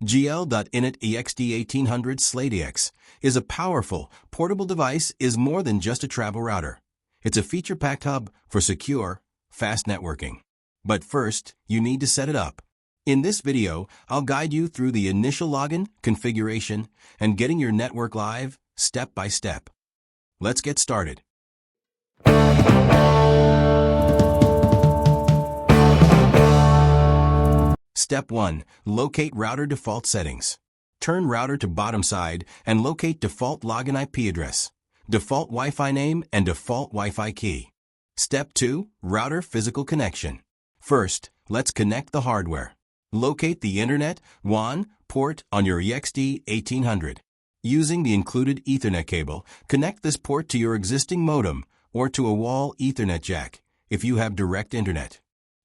GL.iNet EXT1800 Slate AX is a powerful, portable device is more than just a travel router. It's a feature-packed hub for secure, fast networking. But first, you need to set it up. In this video, I'll guide you through the initial login, configuration, and getting your network live, step by step. Let's get started. Step 1. Locate router default settings. Turn router to bottom side and locate default login IP address, default Wi-Fi name, and default Wi-Fi key. Step 2. Router physical connection. First, let's connect the hardware. Locate the Internet WAN port on your EXT1800. Using the included Ethernet cable, connect this port to your existing modem or to a wall Ethernet jack if you have direct internet.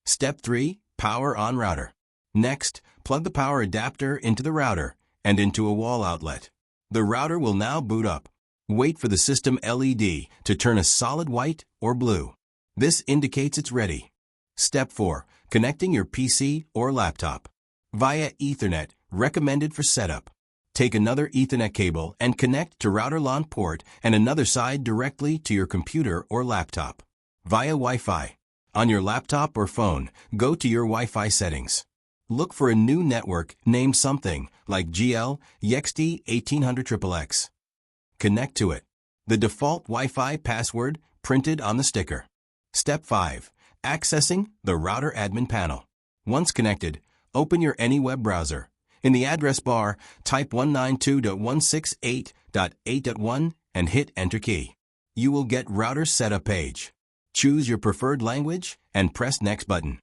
Step 3. Power on router. Next, plug the power adapter into the router and into a wall outlet. The router will now boot up. Wait for the system LED to turn a solid white or blue. This indicates it's ready. Step 4. Connecting your PC or laptop. Via Ethernet, recommended for setup. Take another Ethernet cable and connect to router LAN port and another side directly to your computer or laptop. Via Wi-Fi. On your laptop or phone, go to your Wi-Fi settings. Look for a new network named something like GL.iXT1800XX. Connect to it. The default Wi-Fi password printed on the sticker. Step 5. Accessing the router admin panel. Once connected, open your any web browser. In the address bar, type 192.168.8.1 and hit Enter key. You will get router setup page. Choose your preferred language and press Next button.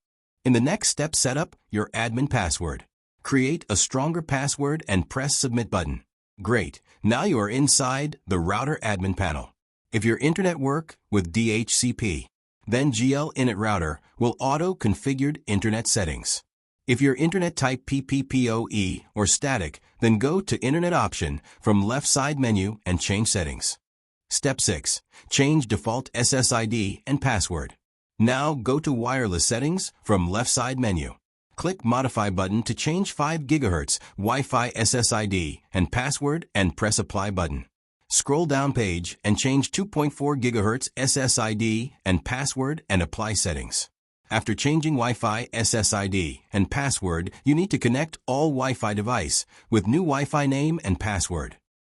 In the next step, set up your admin password. Create a stronger password and press Submit button. Great, now you are inside the router admin panel. If your internet work with DHCP, then GL.iNet router will auto-configured internet settings. If your internet type PPPoE or static, then go to Internet option from left side menu and change settings. Step 6. Change default SSID and password. Now go to wireless settings from left side menu. Click Modify button to change 5 GHz Wi-Fi SSID and password and press Apply button. Scroll down page and change 2.4 GHz SSID and password and apply settings. After changing Wi-Fi SSID and password, you need to connect all Wi-Fi device with new Wi-Fi name and password.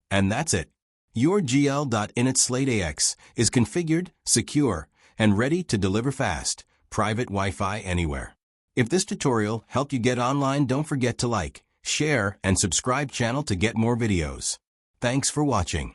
And that's it. Your GL.iNet Slate AX is configured, secure, and ready to deliver fast, private Wi-Fi anywhere. If this tutorial helped you get online, don't forget to like, share, and subscribe channel to get more videos. Thanks for watching.